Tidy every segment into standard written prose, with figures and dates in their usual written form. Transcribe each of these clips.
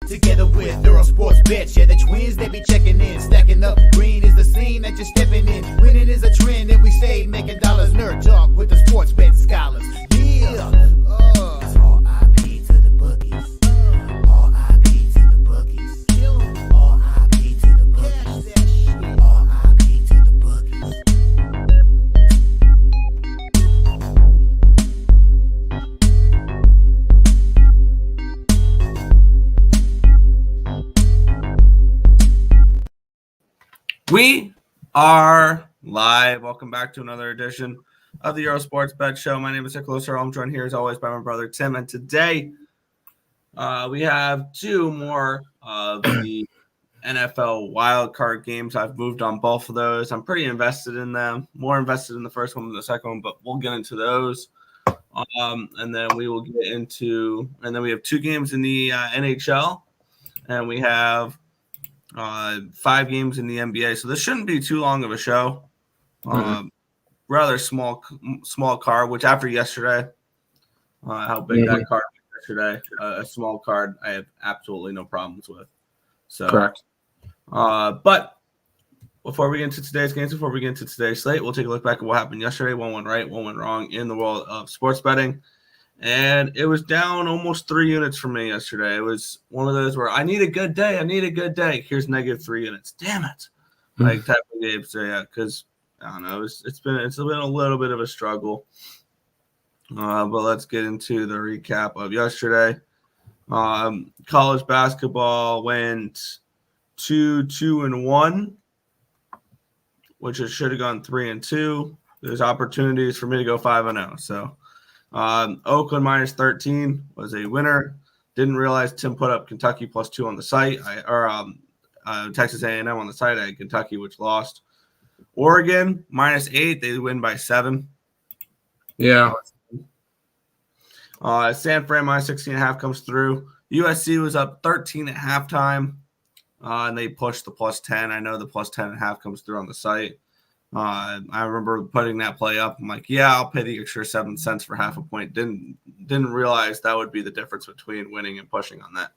Together with Earle Sports Bets, yeah, the twins, they be checking in. Stacking up, green is the scene that you're stepping in. Winning is a trend, and we stay making dollars. Nerd talk with the sports bet scholars. Yeah, it's R.I.P. to the bookies. R.I.P. to the bookies. R.I.P. to the bookies. R.I.P. to the bookies. We are live. Welcome back to another edition of the Earle Sports Bet Show. My name is Nicholas Earle. I'm joined here as always by my brother Tim. And today we have two more of the NFL wildcard games. I've moved on both of those. I'm pretty invested in them. More invested in the first one than the second one, but we'll get into those. And then we will get into, and then we have two games in the NHL, and we have 5 games in the NBA, so this shouldn't be too long of a show. Rather small card, which after yesterday, how big that card was yesterday, a small card, I have absolutely no problems with. So, correct. But before we get into today's games, before we get into today's slate, we'll take a look back at what happened yesterday. One went right, one went wrong in the world of sports betting. And it was down almost 3 units for me yesterday. It was one of those where I need a good day. I need a good day. Here's negative 3 units. Damn it. Like type of game. So yeah, because I don't know. It's been a little bit of a struggle. But let's get into the recap of yesterday. College basketball went 2-2-1, which it should have gone 3-2. There's opportunities for me to go 5-0. So. Oakland minus 13 was a winner. Didn't realize Tim put up Kentucky plus 2 on the site, Texas A&M on the site. I had Kentucky, which lost. Oregon minus 8. They win by 7. Yeah. San Fran minus 16.5 comes through. USC was up 13 at halftime, and they pushed the plus 10. I know the plus 10.5 comes through on the site. I remember putting that play up. I'm like, yeah, I'll pay the extra 7 cents for half a point. Didn't realize that would be the difference between winning and pushing on that.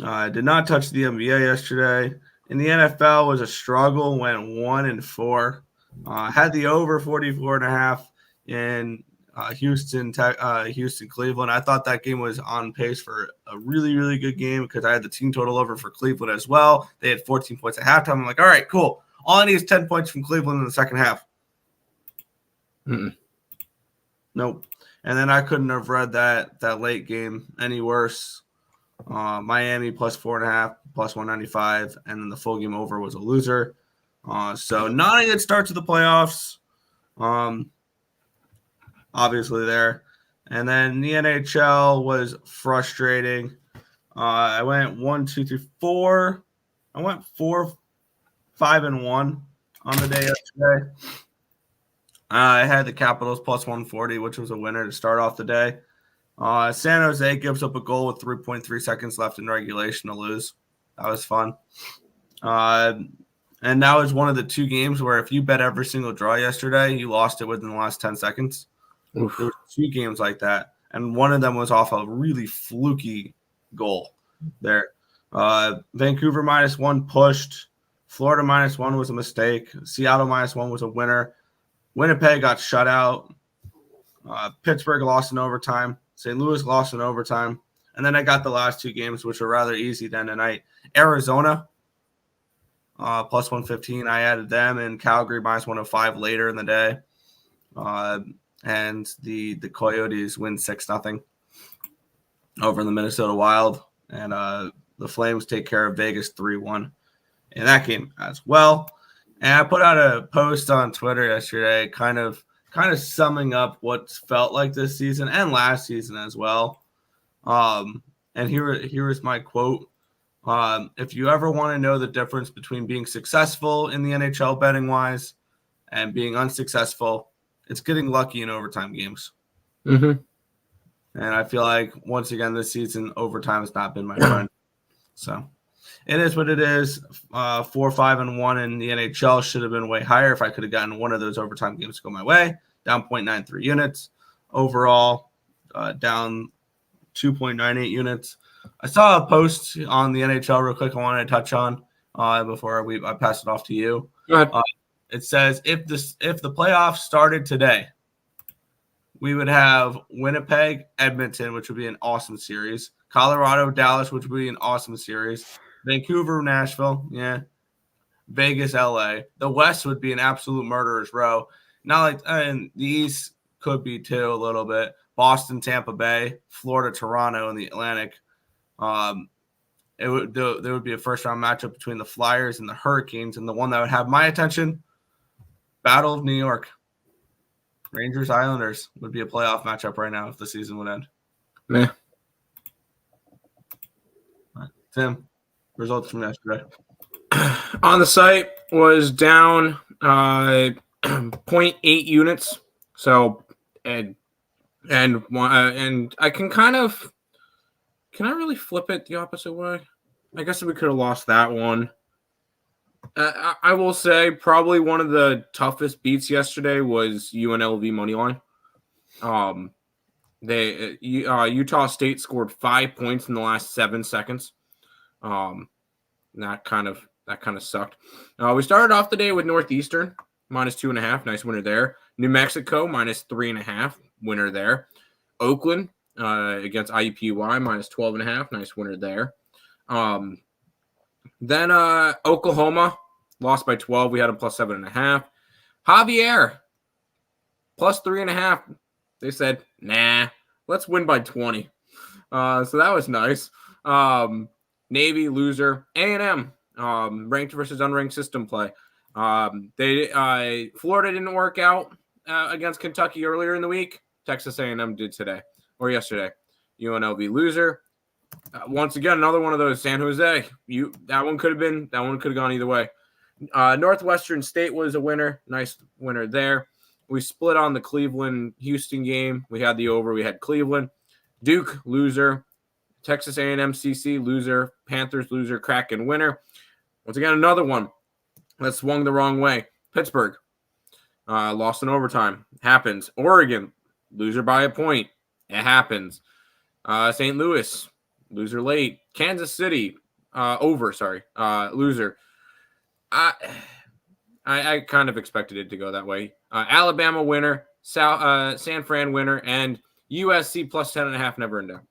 I did not touch the NBA yesterday. In the NFL was a struggle. Went 1-4. Had the over 44.5 in Houston, Cleveland. I thought that game was on pace for a really, really good game because I had the team total over for Cleveland as well. They had 14 points at halftime. I'm like, all right, cool. All I need is 10 points from Cleveland in the second half. Nope. And then I couldn't have read that late game any worse. Miami plus 4.5, plus 195, and then the full game over was a loser. So not a good start to the playoffs. Obviously there. And then the NHL was frustrating. I went 1, 2, 3, 4. I went 4, 5-1 on the day yesterday. I had the Capitals plus 140, which was a winner to start off the day. San Jose gives up a goal with 3.3 seconds left in regulation to lose. That was fun. And that was one of the 2 games where if you bet every single draw yesterday, you lost it within the last 10 seconds. Oof. There were 2 games like that, and one of them was off a really fluky goal there. Vancouver minus 1 pushed. Florida minus 1 was a mistake. Seattle minus 1 was a winner. Winnipeg got shut out. Pittsburgh lost in overtime. St. Louis lost in overtime. And then I got the last 2 games, which were rather easy then tonight. Arizona plus 115. I added them, and Calgary minus 105 later in the day. And the Coyotes win 6-0 over the Minnesota Wild. And the Flames take care of Vegas 3-1 in that game as well. And I put out a post on Twitter yesterday kind of summing up what's felt like this season and last season as well. And here is my quote. If you ever want to know the difference between being successful in the NHL betting-wise and being unsuccessful, it's getting lucky in overtime games. And I feel like, once again, this season, overtime has not been my friend. So it is what it is. 4-5-1 in the NHL should have been way higher if I could have gotten one of those overtime games to go my way. Down 0.93 units. Overall, down 2.98 units. I saw a post on the NHL real quick I wanted to touch on before I pass it off to you. Go ahead. It says if the playoffs started today, we would have Winnipeg, Edmonton, which would be an awesome series. Colorado, Dallas, which would be an awesome series. Vancouver, Nashville, yeah. Vegas, LA. The West would be an absolute murderer's row. Not like, and the East could be too a little bit. Boston, Tampa Bay, Florida, Toronto, and the Atlantic. There would be a first round matchup between the Flyers and the Hurricanes, and the one that would have my attention, Battle of New York. Rangers, Islanders would be a playoff matchup right now if the season would end. Meh. Tim, results from yesterday. On the site was down 0.8 units. So and I can I really flip it the opposite way? I guess we could have lost that one. I will say probably one of the toughest beats yesterday was UNLV money line. Utah State scored 5 points in the last 7 seconds. That kind of sucked. We started off the day with Northeastern -2.5, nice winner there. New Mexico -3.5, winner there. Oakland against IUPUI -12.5, nice winner there. Then Oklahoma lost by 12. We had them +7.5. Javier +3.5. They said, nah, let's win by 20. So that was nice. Navy loser. A&M ranked versus unranked system play. Florida didn't work out against Kentucky earlier in the week. Texas A&M did today or yesterday. UNLV loser. Once again, another one of those San Jose. That one could have gone either way. Northwestern State was a winner. Nice winner there. We split on the Cleveland-Houston game. We had the over. We had Cleveland. Duke, loser. Texas A&M CC, loser. Panthers, loser. Kraken, winner. Once again, another one that swung the wrong way. Pittsburgh, lost in overtime. Happens. Oregon, loser by a point. It happens. St. Louis, loser late. Kansas City, loser. I kind of expected it to go that way. Alabama winner, San Fran winner, and USC +10.5 never in doubt.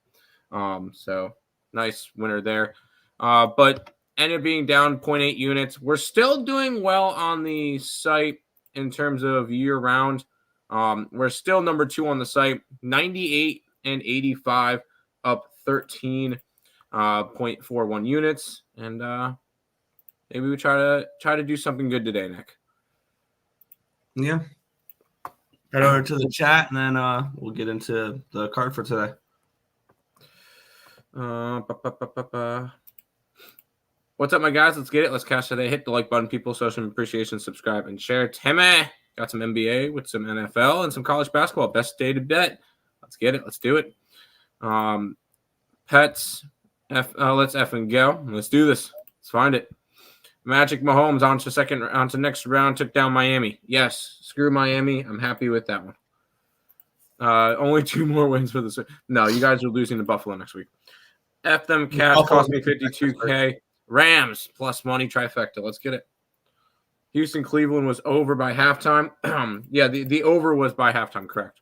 So nice winner there. But ended up being down 0.8 units. We're still doing well on the site in terms of year round. We're still number 2 on the site, 98 and 85, up 13.41 units. And maybe we try to do something good today, Nick. Yeah. Head over to the chat, and then we'll get into the card for today. What's up, my guys? Let's get it. Let's cash today. Hit the like button, people. Show some appreciation, subscribe, and share. Timmy got some NBA with some NFL and some college basketball. Best day to bet. Let's get it. Let's do it. Pets. Let's effing go. Let's do this. Let's find it. Magic Mahomes on to next round. Took down Miami. Yes, screw Miami. I'm happy with that one. Only 2 more wins for this. No, you guys are losing to Buffalo next week. F them cash cost me $52K. Rams plus money trifecta. Let's get it. Houston Cleveland was over by halftime. Yeah, the over was by halftime, correct.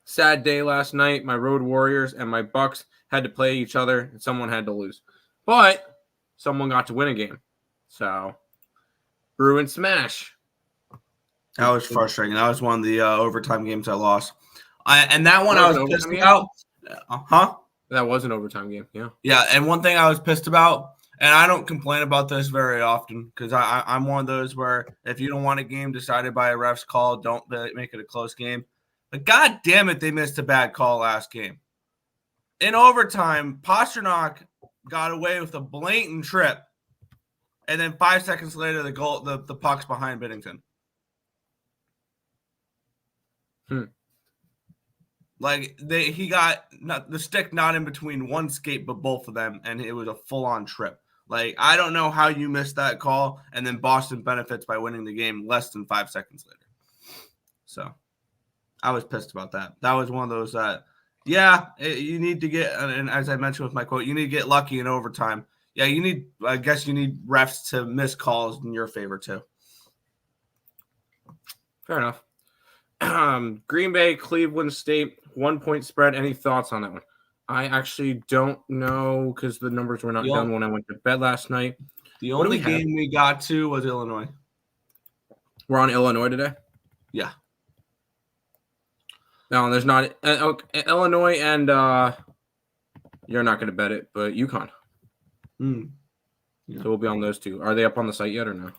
Sad day last night. My Road Warriors and my Bucks had to play each other, and someone had to lose. But someone got to win a game. So, Bruins smash. That was frustrating. That was one of the overtime games I lost. And that one I was pissed about. That was an overtime game, yeah. Yeah, and one thing I was pissed about, and I don't complain about this very often because I'm one of those where if you don't want a game decided by a ref's call, don't make it a close game. But God damn it, they missed a bad call last game. In overtime, Pasternak got away with a blatant trip. And then 5 seconds later, the puck's behind Binnington. Like he got the stick not in between one skate, but both of them, and it was a full-on trip. Like I don't know how you missed that call, and then Boston benefits by winning the game less than 5 seconds later. So I was pissed about that. That was one of those that Yeah, you need to get, and as I mentioned with my quote, you need to get lucky in overtime. Yeah, I guess you need refs to miss calls in your favor too. Fair enough. Green Bay, Cleveland State, 1-point spread. Any thoughts on that one? I actually don't know because the numbers were not done when I went to bed last night. The only game we got to was Illinois. We're on Illinois today? Yeah. No, there's not. Okay, Illinois and you're not going to bet it, but UConn. Yeah. So we'll be on those two. Are they up on the site yet or no?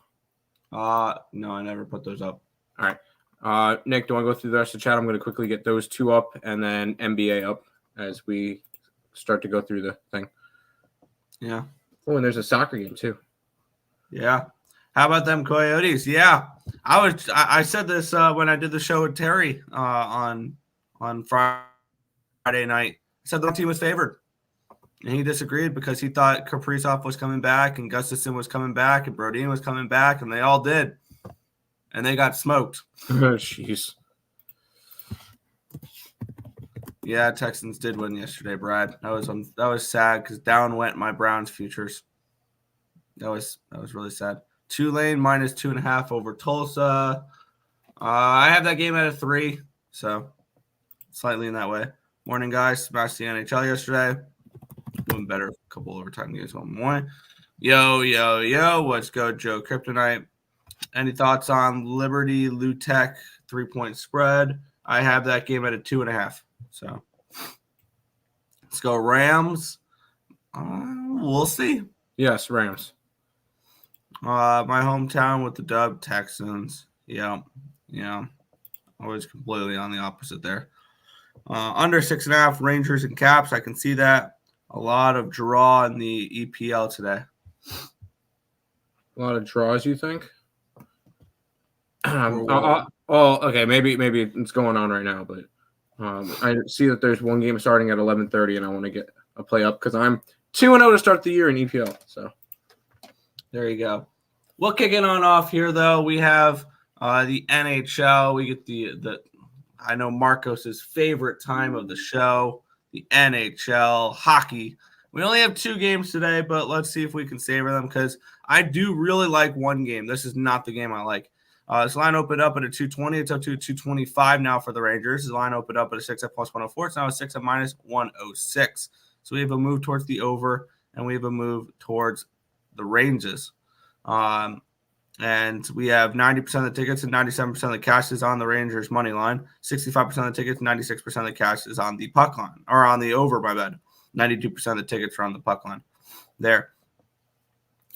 No, I never put those up. All right. Nick, do you want to go through the rest of the chat? I'm going to quickly get those two up and then NBA up as we start to go through the thing. Yeah. Oh, and there's a soccer game too. Yeah. How about them Coyotes? Yeah. I said this when I did the show with Terry on Friday night. I said the team was favored. And he disagreed because he thought Kaprizov was coming back and Gustafson was coming back and Brodin was coming back, and they all did. And they got smoked. Jeez. Yeah, Texans did win yesterday, Brad. That was sad because down went my Browns futures. That was really sad. Tulane minus 2.5 over Tulsa. I have that game at a 3, so slightly in that way. Morning, guys. Smashed the NHL yesterday. Doing better. A couple overtime games one more. Yo. Let's go, Joe Kryptonite. Any thoughts on Liberty Lutech 3-point spread? I have that game at a 2.5. So let's go Rams. We'll see. Yes, Rams. My hometown with the dub, Texans. Yeah. I was completely on the opposite there. Under 6.5, Rangers and Caps. I can see that. A lot of draw in the EPL today. A lot of draws, you think? Okay. Maybe it's going on right now, but I see that there's one game starting at 11:30, and I want to get a play up because I'm 2-0 to start the year in EPL. So there you go. We'll kick it on off here, though. We have the NHL. We get the I know Marcos's favorite time of the show, the NHL hockey. We only have 2 games today, but let's see if we can savor them because I do really like one game. This is not the game I like. This line opened up at a 220. It's up to a 225 now for the Rangers. This line opened up at a 6 at plus 104. It's now a 6 at minus 106. So we have a move towards the over, and we have a move towards the ranges. And we have 90% of the tickets and 97% of the cash is on the Rangers money line. 65% of the tickets, 96% of the cash is on the puck line, or on the over, my bad. 92% of the tickets are on the puck line. There.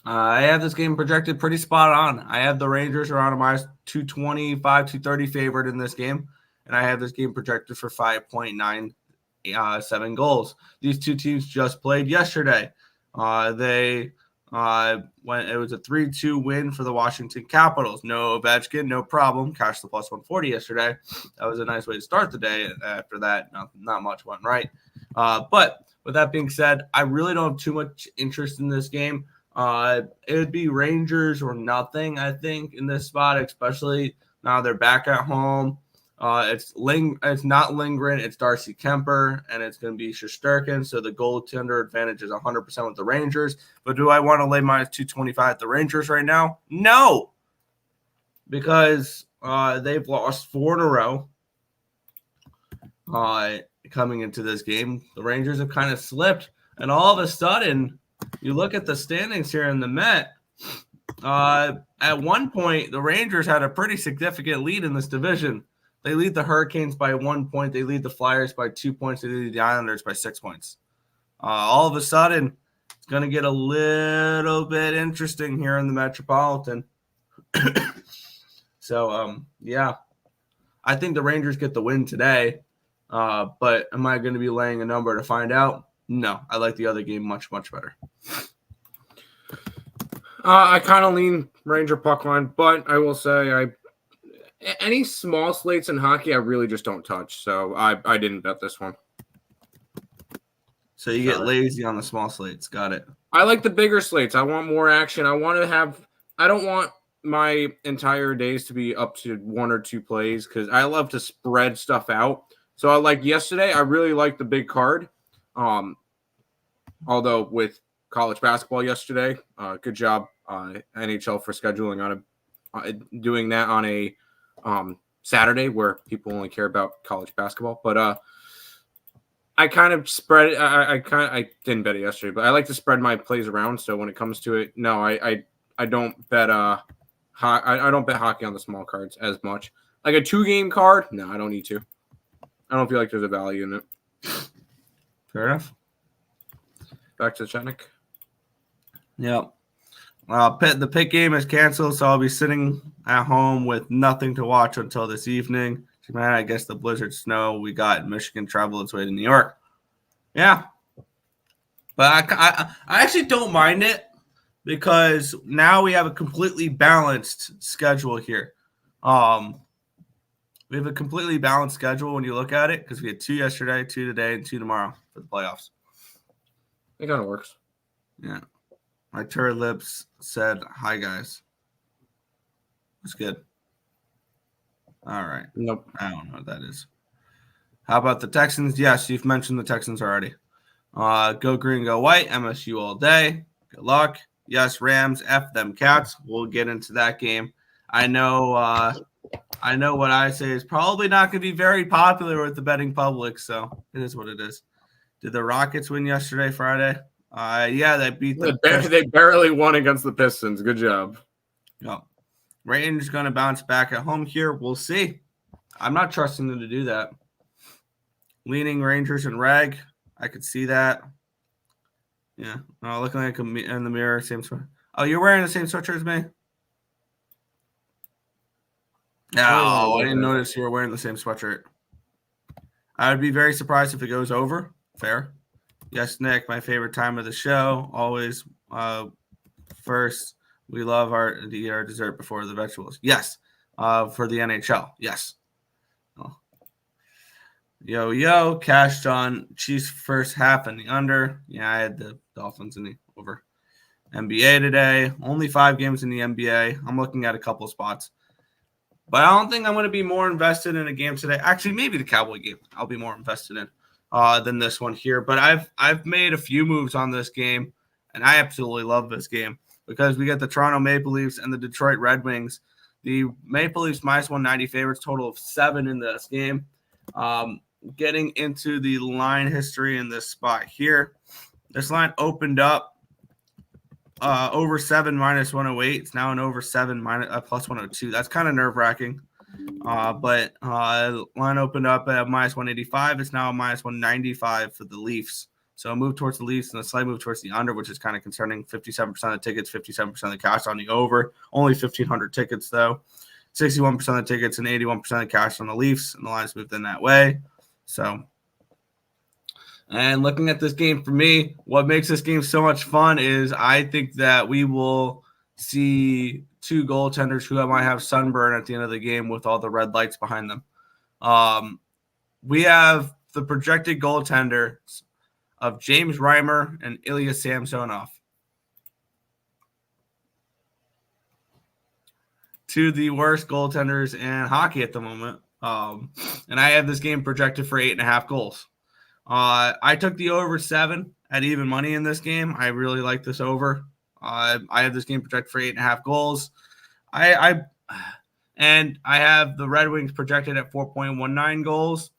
I have this game projected pretty spot on. I have the Rangers are on a minus 225, 230 favorite in this game. And I have this game projected for 5.97 goals. These two teams just played yesterday. It was a 3-2 win for the Washington Capitals. No Ovechkin, no problem. Cashed the plus 140 yesterday. That was a nice way to start the day. After that, not much went right. But with that being said, I really don't have too much interest in this game. It would be Rangers or nothing, I think, in this spot, especially now they're back at home. It's not Lindgren, it's Darcy Kemper, and it's going to be Shesterkin. So the goaltender advantage is 100% with the Rangers. But do I want to lay minus 225 at the Rangers right now? No, because they've lost 4 in a row. Coming into this game, the Rangers have kind of slipped, and all of a sudden, you look at the standings here in the Met. At one point, the Rangers had a pretty significant lead in this division. They lead the Hurricanes by 1 point. They lead the Flyers by 2 points. They lead the Islanders by 6 points. All of a sudden, it's going to get a little bit interesting here in the Metropolitan. So, yeah, I think the Rangers get the win today. But am I going to be laying a number to find out? No, I like the other game much, much better. I kind of lean Ranger puck line, but I will say any small slates in hockey, I really just don't touch. So I didn't bet this one. So you get lazy on the small slates. Got it. I like the bigger slates. I want more action. I don't want my entire days to be up to 1 or 2 plays because I love to spread stuff out. So like yesterday, I really liked the big card. Although with college basketball yesterday, good job NHL for scheduling on doing that on a Saturday where people only care about college basketball. But I kind of spread it. I didn't bet it yesterday, but I like to spread my plays around. So when it comes to it, no, I don't bet I don't bet hockey on the small cards as much. Like a 2-game card, no, I don't need to. I don't feel like there's a value in it. Fair enough. Back to Chetnik. Yep. The pick game is canceled, so I'll be sitting at home with nothing to watch until this evening. Man, I guess the blizzard snow we got in Michigan traveled its way to New York. Yeah. But I actually don't mind it because now we have a completely balanced schedule here. We have a completely balanced schedule when you look at it because we had 2 yesterday, 2 today, and 2 tomorrow for the playoffs. It kind of works. Yeah. My turd lips said, "Hi, guys." That's good. All right. Nope. I don't know what that is. How about the Texans? Yes, you've mentioned the Texans already. Go green, go white. MSU all day. Good luck. Yes, Rams. F them Cats. We'll get into that game. I know what I say is probably not going to be very popular with the betting public, so it is what it is. Did the Rockets win yesterday, Friday? Yeah, they beat They barely won against the Pistons. Good job. Yep. Rangers going to bounce back at home here. We'll see. I'm not trusting them to do that. Leaning Rangers and Reg. I could see that. Yeah. Looking like in the mirror. Same sweater. Oh, you're wearing the same sweatshirt as me? No, I didn't notice you were wearing the same sweatshirt. I would be very surprised if it goes over. Fair. Yes, Nick, my favorite time of the show. Always first. We love our dessert before the vegetables. Yes. For the NHL. Yes. Oh. Yo, cashed on Chiefs first half and the under. Yeah, I had the Dolphins in the over. NBA today. Only 5 games in the NBA. I'm looking at a couple spots. But I don't think I'm going to be more invested in a game today. Actually, maybe the Cowboy game I'll be more invested in than this one here. But I've made a few moves on this game, and I absolutely love this game because we get the Toronto Maple Leafs and the Detroit Red Wings. The Maple Leafs minus 190 favorites, total of 7 in this game. Getting into the line history in this spot here. This line opened up over 7 minus 108. It's now an over 7 plus 102. That's kind of nerve-wracking. But line opened up at minus 185. It's now a minus 195 for the Leafs. So a move towards the Leafs and a slight move towards the under, which is kind of concerning. 57% of the tickets, 57% of the cash on the over. Only 1,500 tickets, though. 61% of the tickets and 81% of the cash on the Leafs, and the line's moved in that way. So, and looking at this game for me, what makes this game so much fun is I think that we will see 2 goaltenders who might have sunburn at the end of the game with all the red lights behind them. We have the projected goaltenders of James Reimer and Ilya Samsonov. 2 of the worst goaltenders in hockey at the moment. And I have this game projected for 8.5 goals. I took the over 7 at even money in this game. I really like this over. I have this game projected for 8.5 goals. I have the Red Wings projected at 4.19 goals.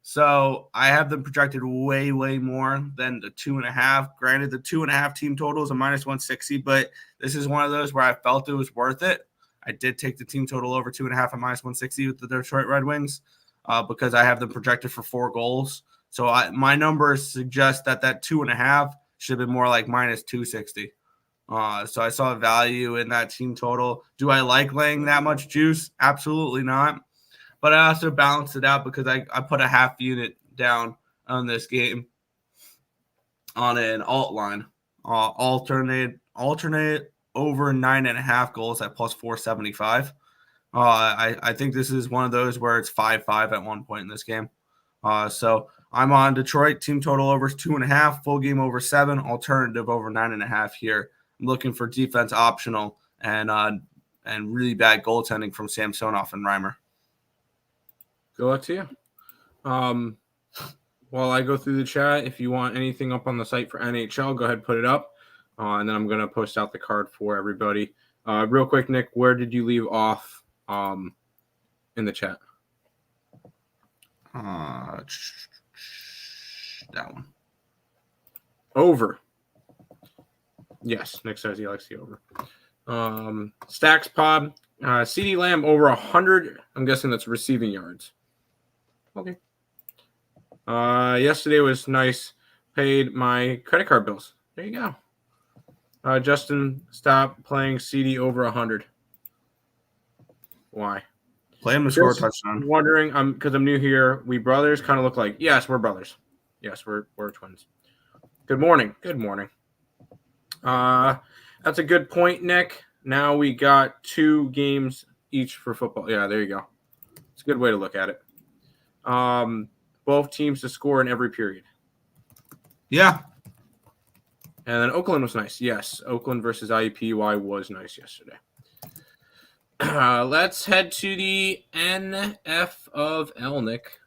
So I have them projected way, way more than the 2.5. Granted, the 2.5 team total is a minus 160, but this is one of those where I felt it was worth it. I did take the team total over 2.5 at minus 160 with the Detroit Red Wings because I have them projected for 4 goals. So my numbers suggest that 2.5 should have been more like minus 260. So I saw value in that team total. Do I like laying that much juice? Absolutely not. But I also balanced it out because I put a half unit down on this game on an alt line. Alternate over 9.5 goals at plus 475. I think this is one of those where it's 5-5 at one point in this game. So I'm on Detroit, team total over 2.5, full game over 7, alternative over 9.5 here. I'm looking for defense optional and really bad goaltending from Samsonov and Reimer. Good luck to you. While I go through the chat, if you want anything up on the site for NHL, go ahead and put it up. And then I'm going to post out the card for everybody. Real quick, Nick, where did you leave off in the chat? That one. Over. Yes, Nick says he likes the over. Stacks Pod. CD Lamb over 100. I'm guessing that's receiving yards. Okay. Yesterday was nice. Paid my credit card bills. There you go. Justin, stop playing CD over 100. Why? Play him to score a touchdown. Wondering, because I'm new here. We brothers kind of look like. Yes, we're brothers. Yes, we're twins. Good morning. Good morning. That's a good point, Nick. Now we got 2 games each for football. Yeah, there you go. It's a good way to look at it. Both teams to score in every period. Yeah. And then Oakland was nice. Yes, Oakland versus IUPUI was nice yesterday. Let's head to the NFL, Nick.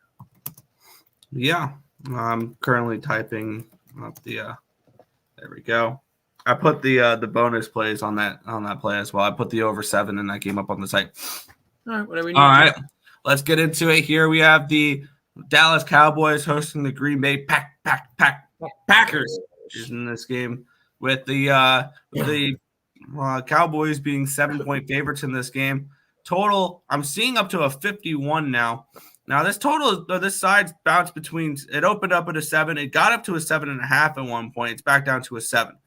Yeah. I'm currently typing up the there we go. I put the bonus plays on that play as well. I put the over 7 in that game up on the site. All right, whatever you need. All right. Let's get into it here. We have the Dallas Cowboys hosting the Green Bay Packers in this game, with the Cowboys being 7-point favorites in this game. Total, I'm seeing up to a 51 now. Now this total, this side bounced between. It opened up at a 7. It got up to a 7.5 at one point. It's back down to a 7.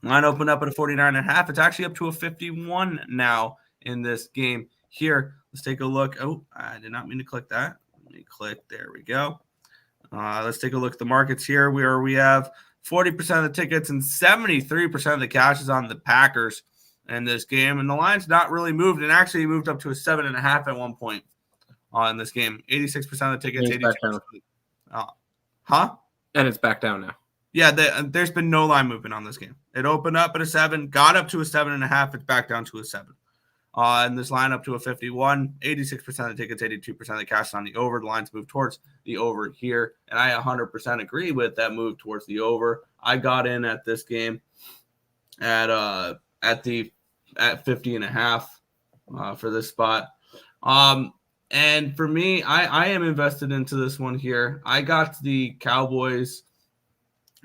Line opened up at a 49.5. It's actually up to a 51 now in this game here. Let's take a look. Oh, I did not mean to click that. Let me click. There we go. Let's take a look at the markets here, where we have 40% of the tickets and 73% of the cash is on the Packers in this game. And the line's not really moved, and actually moved up to a 7.5 at one point in this game. 86% of the tickets. 82%. And it's back down now. Yeah, there's been no line movement on this game. It opened up at a 7, got up to a 7.5. It's back down to a 7. And this line up to a 51, 86% of the tickets, 82% of the cash on the over. The lines move towards the over here. And I 100% agree with that move towards the over. I got in at this game at 50.5 for this spot. And for me, I am invested into this one here. I got the Cowboys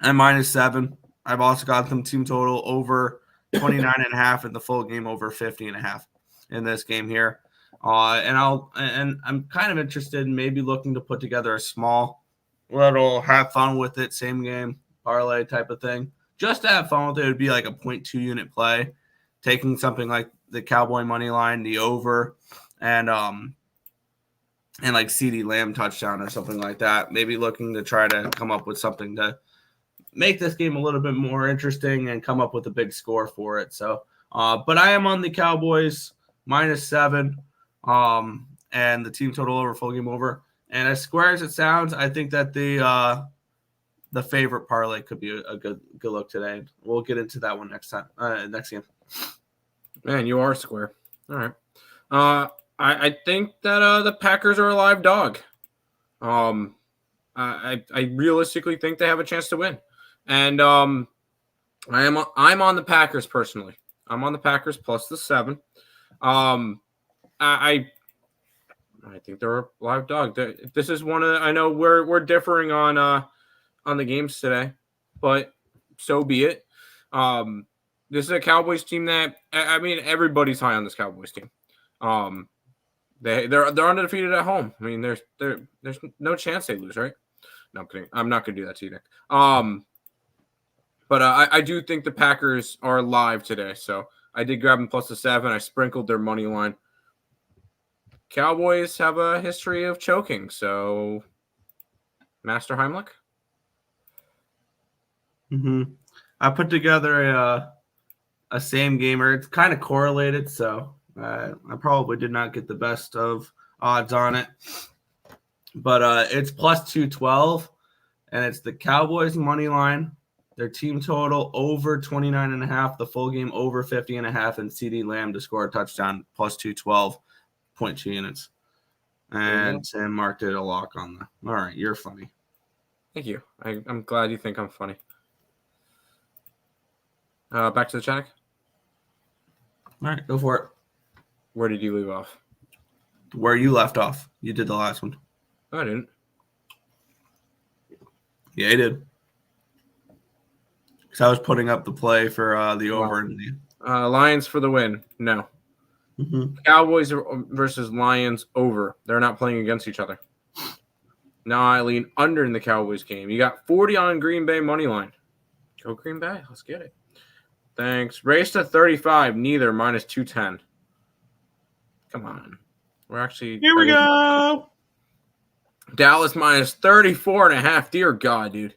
at -7. I've also got them team total over 29.5 in the full game, over 50.5 in this game here. And I'm kind of interested in maybe looking to put together a small little have fun with it, same game parlay type of thing. Just to have fun with it, would be like a 0.2 unit play, taking something like the Cowboy money line, the over, and like CD Lamb touchdown or something like that. Maybe looking to try to come up with something to make this game a little bit more interesting and come up with a big score for it. So, but I am on the Cowboys -7, and the team total over, full game over. And as square as it sounds, I think that the favorite parlay could be a good look today. We'll get into that one next time, next game. Man, you are square. All right. I think that the Packers are a live dog. I realistically think they have a chance to win. And I'm on the Packers personally. I'm on the Packers plus the 7. I think they're a live dog. This is one of I know we're differing on the games today, but so be it. This is a Cowboys team that I mean everybody's high on this Cowboys team. They're undefeated at home. I mean there's no chance they lose, right? No, I'm kidding. I'm not gonna do that to you, Nick. But I do think the Packers are live today, so I did grab them plus the 7. I sprinkled their money line. Cowboys have a history of choking, so Master Heimlich. I put together a same gamer. It's kind of correlated, so I probably did not get the best of odds on it. But it's plus 212, and it's the Cowboys money line. Their team total over 29.5, the full game over 50.5, and CD Lamb to score a touchdown plus 212.2 units. And Sam Mark did a lock on that. All right, you're funny. Thank you. I'm glad you think I'm funny. Back to the check. All right, go for it. Where did you leave off? Where you left off. You did the last one. I didn't. Yeah, I did. Because I was putting up the play for the over. Lions for the win. No. Mm-hmm. Cowboys versus Lions over. They're not playing against each other. Now I lean under in the Cowboys game. You got 40 on Green Bay money line. Go Green Bay. Let's get it. Thanks. Race to 35. Neither. Minus 210. Come on. We're actually. Here we go. Dallas minus 34.5. Dear God, dude.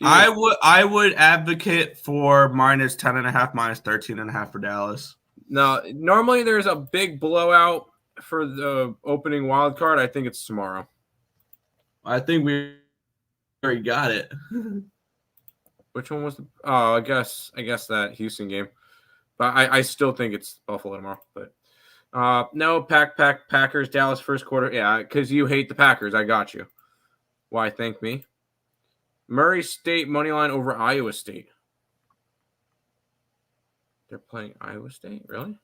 I would advocate for minus 10.5, minus 13.5 for Dallas. No, normally there's a big blowout for the opening wild card. I think it's tomorrow. I think we already got it. Which one was the? Oh, I guess that Houston game. But I still think it's Buffalo tomorrow. But no, Packers, Dallas first quarter. Yeah, because you hate the Packers. I got you. Why, thank me. Murray State money line over Iowa State. They're playing Iowa State? Really?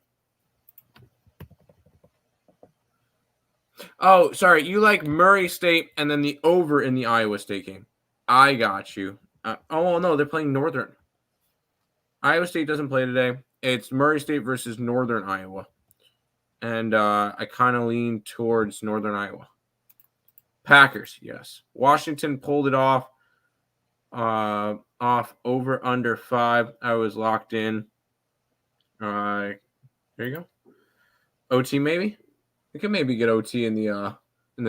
Oh, sorry. You like Murray State and then the over in the Iowa State game. I got you. No, they're playing Northern. Iowa State doesn't play today. It's Murray State versus Northern Iowa. And I kind of lean towards Northern Iowa. Packers, yes. Washington pulled it off over under 5. I was locked in. There you go. OT maybe. We could maybe get OT in the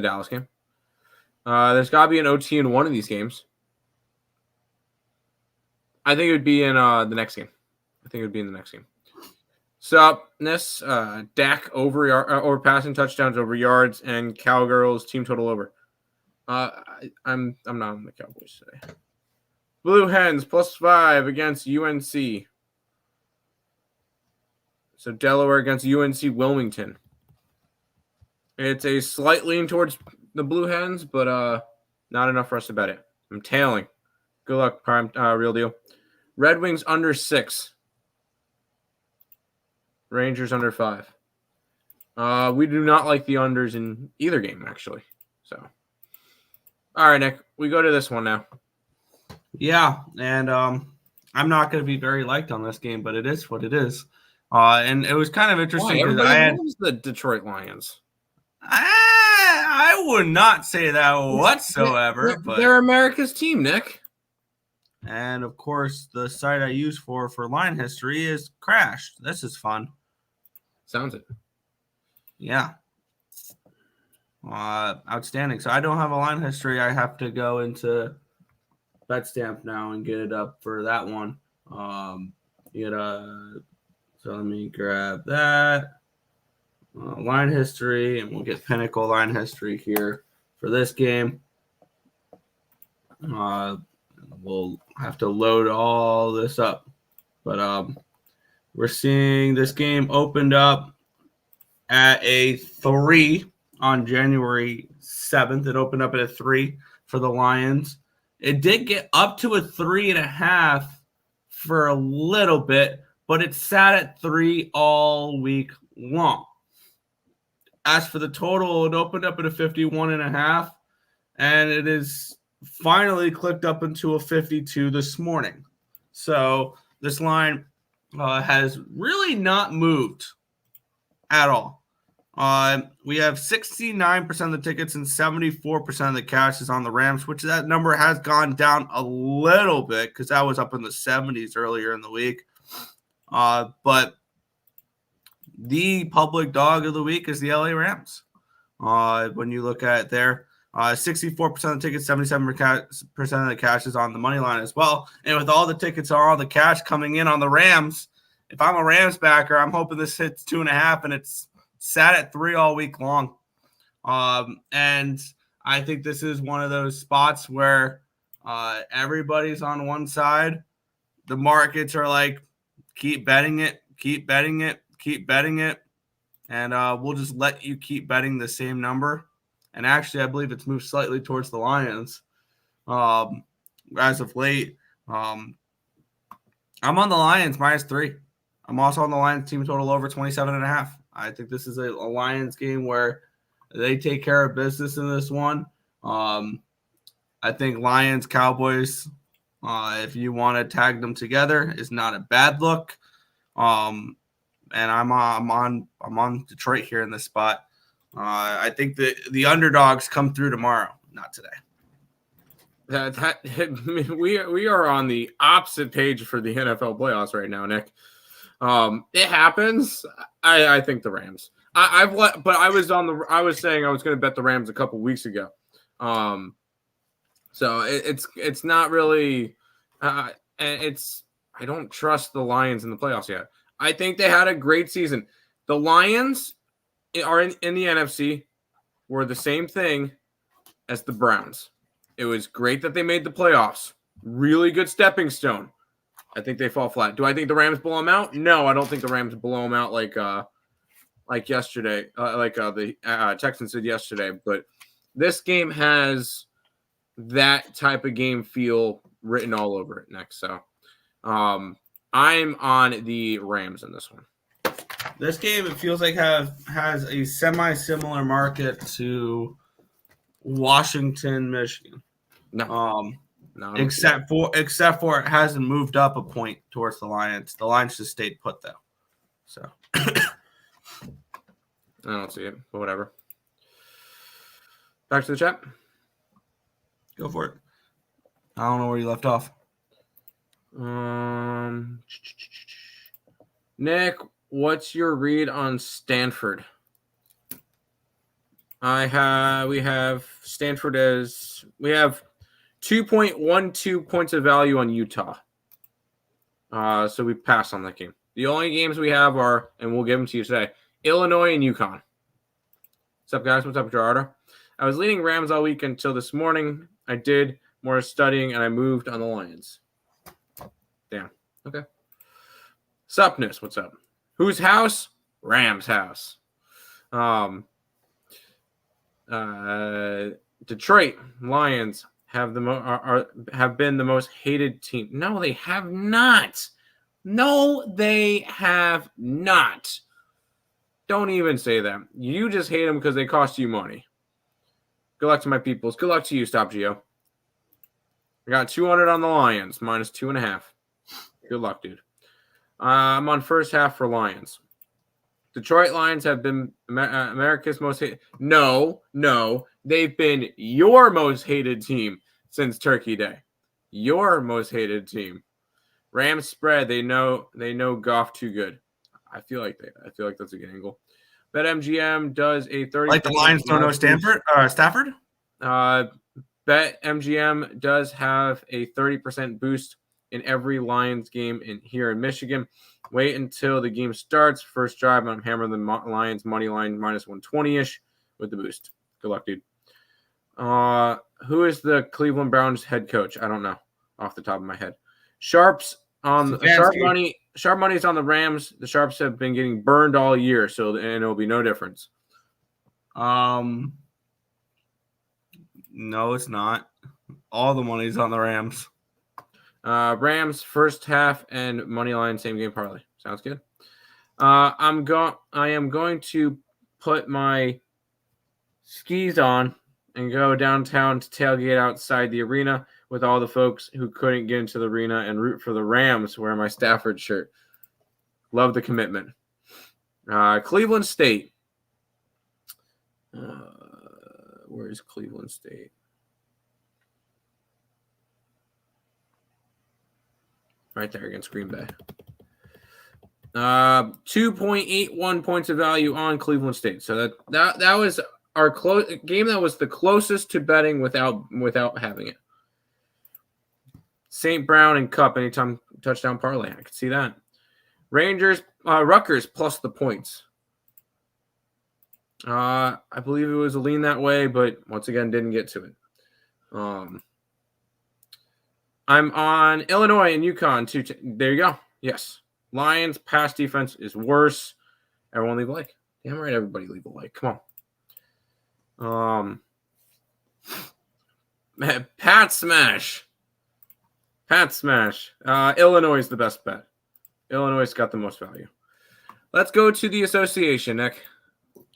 Dallas game. There's got to be an OT in one of these games. I think it would be in the next game. So this Dak over passing touchdowns over yards and Cowgirls team total over. I'm not on the Cowboys today. Blue Hens +5 against UNC. So Delaware against UNC Wilmington. It's a slight lean towards the Blue Hens, but not enough for us to bet it. I'm tailing. Good luck, Prime Real Deal. Red Wings under 6. Rangers under 5. We do not like the unders in either game, actually. So, all right, Nick, we go to this one now. Yeah, and I'm not going to be very liked on this game, but it is what it is. And it was kind of interesting because I loves the Detroit Lions. I would not say that whatsoever. But they're America's team, Nick. And of course, the site I use for line history is crashed. This is fun. Sounds it. Yeah. Outstanding. So I don't have a line history. I have to go into BetStamp now and get it up for that one. So let me grab that line history, and we'll get Pinnacle line history here for this game. We'll have to load all this up, but we're seeing this game opened up at a 3 on January 7th. It opened up at a 3 for the Lions. It did get up to a 3.5 for a little bit, but it sat at 3 all week long. As for the total, it opened up at a 51.5, and it is finally clicked up into a 52 this morning. So this line has really not moved at all. We have 69% of the tickets and 74% of the cash is on the Rams, which that number has gone down a little bit because that was up in the 70s earlier in the week. But the public dog of the week is the LA Rams. When you look at it there, 64% of the tickets, 77% of the cash is on the money line as well. And with all the tickets or all the cash coming in on the Rams, if I'm a Rams backer, I'm hoping this hits 2.5 and it's sat at 3 all week long. And I think this is one of those spots where everybody's on one side. The markets are like, keep betting it, keep betting it, keep betting it. And we'll just let you keep betting the same number and actually I believe it's moved slightly towards the Lions as of late. I'm on the Lions -3. I'm also on the Lions team total over 27.5. I think this is a Lions game where they take care of business in this one. I think Lions Cowboys, if you want to tag them together, is not a bad look. And I'm on Detroit here in this spot. I think the underdogs come through tomorrow, not today. We are on the opposite page for the NFL playoffs right now, Nick. It happens. I think the Rams. I was saying I was going to bet the Rams a couple weeks ago. So it's not really. I don't trust the Lions in the playoffs yet. I think they had a great season. The Lions are in the NFC. Were the same thing as the Browns. It was great that they made the playoffs. Really good stepping stone. I think they fall flat. Do I think the Rams blow them out? No, I don't think the Rams blow them out like yesterday, the Texans did yesterday. But this game has that type of game feel written all over it next. So I'm on the Rams in this one. This game, it feels like has a semi-similar market to Washington, Michigan. No, except for it hasn't moved up a point towards the Lions. The Lions just stayed put though. So I don't see it, but whatever. Back to the chat. Go for it. I don't know where you left off. Nick, what's your read on Stanford? We have Stanford as 2.12 points of value on Utah. So we pass on that game. The only games we have are, and we'll give them to you today, Illinois and UConn. What's up, guys? What's up, Gerardo? I was leading Rams all week until this morning. I did more studying, and I moved on the Lions. Damn. Okay. Supness, what's up? Whose house? Rams' house. Detroit Lions have been the most hated team. No, they have not. No, they have not. Don't even say that. You just hate them because they cost you money. Good luck to my peoples. Good luck to you, Stop Geo. I got 200 on the Lions, -2.5. Good luck, dude. I'm on first half for Lions. Detroit Lions have been America's most hated. No, they've been your most hated team since Turkey Day. Your most hated team. Rams spread. They know Goff too good. I feel like that's a good angle. BetMGM does a 30. Like the Lions don't know Stafford. BetMGM does have a 30% boost in every Lions game here in Michigan. Wait until the game starts. First drive, I'm hammering the Lions money line -120-ish with the boost. Good luck, dude. Who is the Cleveland Browns head coach? I don't know off the top of my head. Sharp money's on the Rams. The Sharps have been getting burned all year, and it'll be no difference. No, it's not. All the money's on the Rams. Rams first half and money line same game parlay. Sounds good. I am going to put my skis on and go downtown to tailgate outside the arena with all the folks who couldn't get into the arena and root for the Rams wearing my Stafford shirt. Love the commitment. Cleveland State. Where's Cleveland State? Right there against Green Bay. 2.81 points of value on Cleveland State. So that was our game that was the closest to betting without having it. St. Brown and Cup anytime touchdown parlay. I could see that. Rangers, Rutgers plus the points. I believe it was a lean that way, but once again, didn't get to it. I'm on Illinois and UConn too. There you go. Yes. Lions pass defense is worse. Everyone leave a like. Damn right, everybody leave a like. Come Pat Smash. Illinois is the best bet. Illinois got the most value. Let's go to the association, Nick.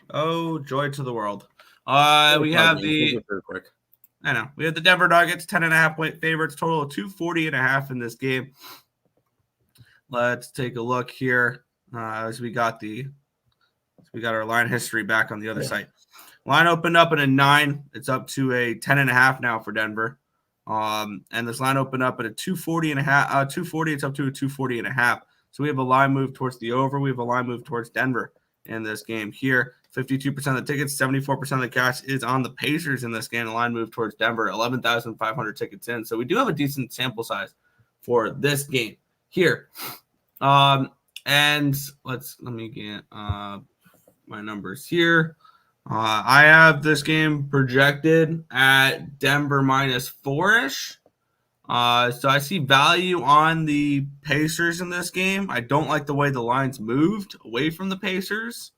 Oh, joy to the world. We have the quick. I know. We have the Denver Nuggets, 10.5 point favorites, total of 240.5 in this game. Let's take a look here as we got our line history back on the other site. Line opened up at a 9. It's up to a 10.5 now for Denver. And this line opened up at a 240.5. 240. It's up to a 240.5. So we have a line move towards the over. We have a line move towards Denver in this game here. 52% of the tickets, 74% of the cash is on the Pacers in this game. The line move towards Denver, 11,500 tickets in. So we do have a decent sample size for this game here. And let me get my numbers here. I have this game projected at Denver minus 4-ish. So I see value on the Pacers in this game. I don't like the way the lines moved away from the Pacers.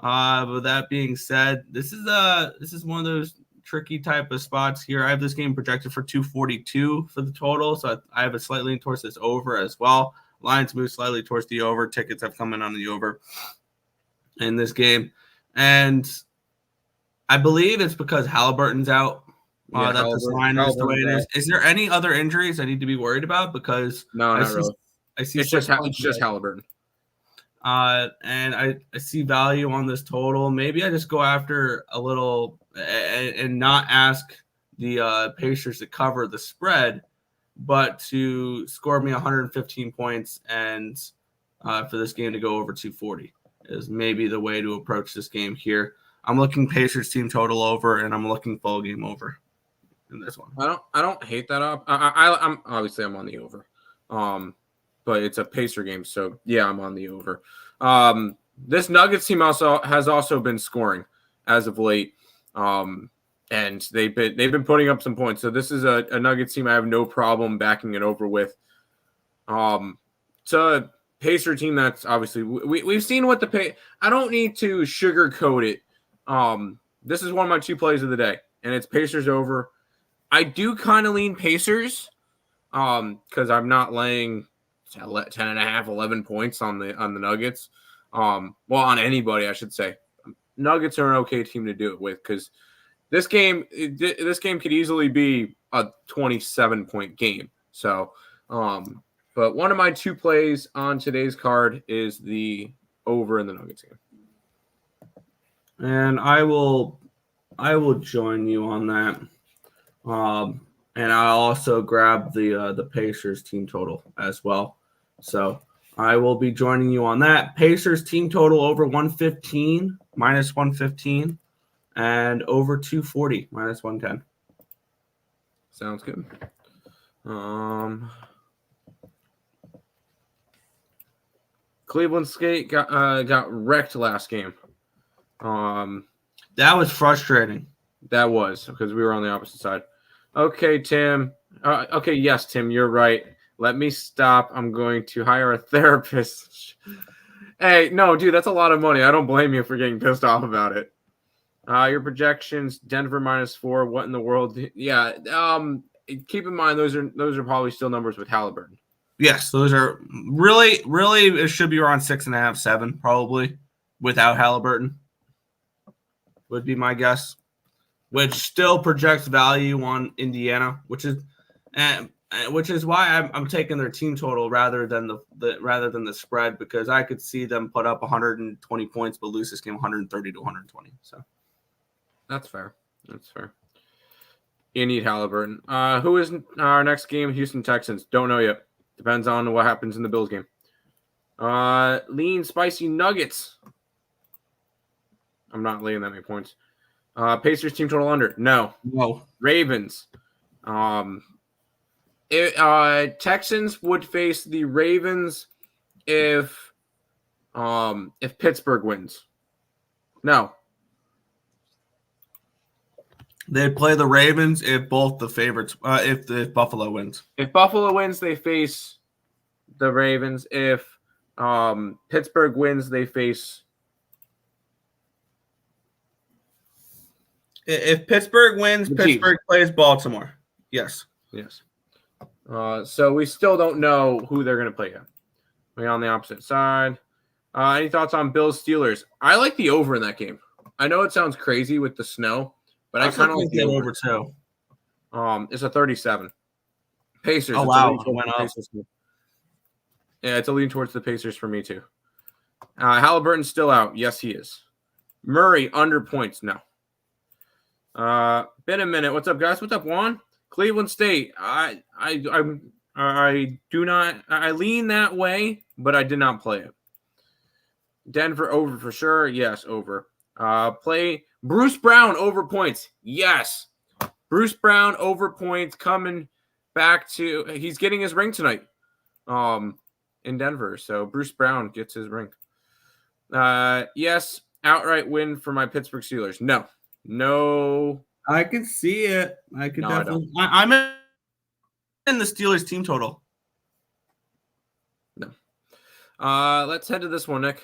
But that being said, this is one of those tricky type of spots here. I have this game projected for 242 for the total, so I have a slight lean towards this over as well. Lines move slightly towards the over. Tickets have come in on the over in this game, and I believe it's because Halliburton's out. That this line is the way it is. Is there any other injuries I need to be worried about? Because no, not really. I see it's just Halliburton. And I see value on this total. Maybe I just go after a little and not ask the Pacers to cover the spread, but to score me 115 points and for this game to go over 240 is maybe the way to approach this game here. I'm looking Pacers team total over, and I'm looking full game over in this one. I don't hate that up. I'm obviously I'm on the over. But it's a Pacer game, so yeah, I'm on the over. This Nuggets team has also been scoring as of late, and they've been putting up some points. So this is a Nuggets team I have no problem backing it over with. It's a Pacer team that's obviously we've seen what I don't need to sugarcoat it. This is one of my 2 plays of the day, and it's Pacers over. I do kind of lean Pacers, because I'm not laying 10.5, 11 points on the Nuggets. On anybody, I should say. Nuggets are an okay team to do it with, because this game could easily be a 27-point game. So, but one of my 2 plays on today's card is the over in the Nuggets game. And I will join you on that. And I'll also grab the Pacers team total as well. So I will be joining you on that. Pacers team total over 115, minus 115, and over 240, minus 110. Sounds good. Cleveland Skate got wrecked last game. That was frustrating. That was because we were on the opposite side. Okay, Tim. Yes, Tim, you're right. Let me stop. I'm going to hire a therapist. Hey, no, dude, that's a lot of money. I don't blame you for getting pissed off about it. Your projections, Denver minus 4. What in the world? Yeah. Keep in mind those are probably still numbers with Halliburton. Yes, those are really it should be around 6.5, 7 probably without Halliburton. Would be my guess. Which still projects value on Indiana, which is why I'm taking their team total rather than the spread, because I could see them put up 120 points but lose this game 130 to 120. So that's fair. You need Halliburton. Who is our next game? Houston Texans. Don't know yet. Depends on what happens in the Bills game. Lean spicy Nuggets. I'm not laying that many points. Pacers team total under. No. Ravens. Texans would face the Ravens if Pittsburgh wins. No. They'd play the Ravens if both the favorites. If Buffalo wins. If Buffalo wins, they face the Ravens. If Pittsburgh wins, they face If Pittsburgh wins, The Pittsburgh plays Baltimore. Yes. Yes. So we still don't know who they're going to play yet. We're on the opposite side. Any thoughts on Bills Steelers? I like the over in that game. I know it sounds crazy with the snow, but I kind of like the over too. It's a 37. Pacers. Oh, wow. It went up. Yeah, it's a lean towards the Pacers for me too. Halliburton's still out. Yes, he is. Murray under points. No. Been a minute. What's up, guys? What's up, Juan? Cleveland State. I do not. I lean that way, but I did not play it. Denver over for sure. Yes, over. Play Bruce Brown over points. Yes, Bruce Brown over points coming back to. He's getting his ring tonight. In Denver. So Bruce Brown gets his ring. Yes, outright win for my Pittsburgh Steelers. No. I can see it. I could definitely. I I'm in the Steelers team total. No. Let's head to this one, Nick.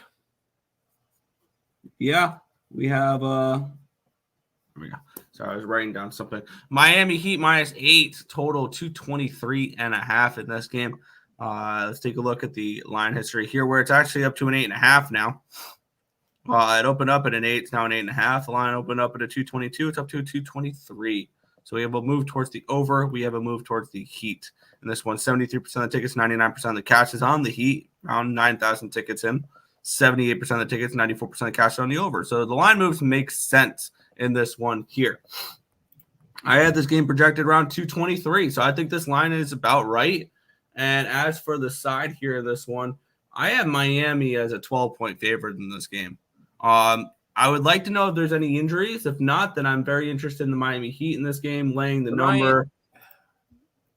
Yeah, we have. Here we go. Sorry, I was writing down something. Miami Heat -8 total 223.5 in this game. Let's take a look at the line history here, where it's actually up to an 8.5 now. It opened up at an 8, it's now an 8.5. The line opened up at a 222, it's up to a 223. So we have a move towards the over, we have a move towards the Heat. And this one, 73% of the tickets, 99% of the cash is on the Heat, around 9,000 tickets in. 78% of the tickets, 94% of the cash on the over. So the line moves make sense in this one here. I had this game projected around 223, so I think this line is about right. And as for the side here, this one, I have Miami as a 12-point favorite in this game. I would like to know if there's any injuries. If not, then I'm very interested in the Miami Heat in this game, laying the number.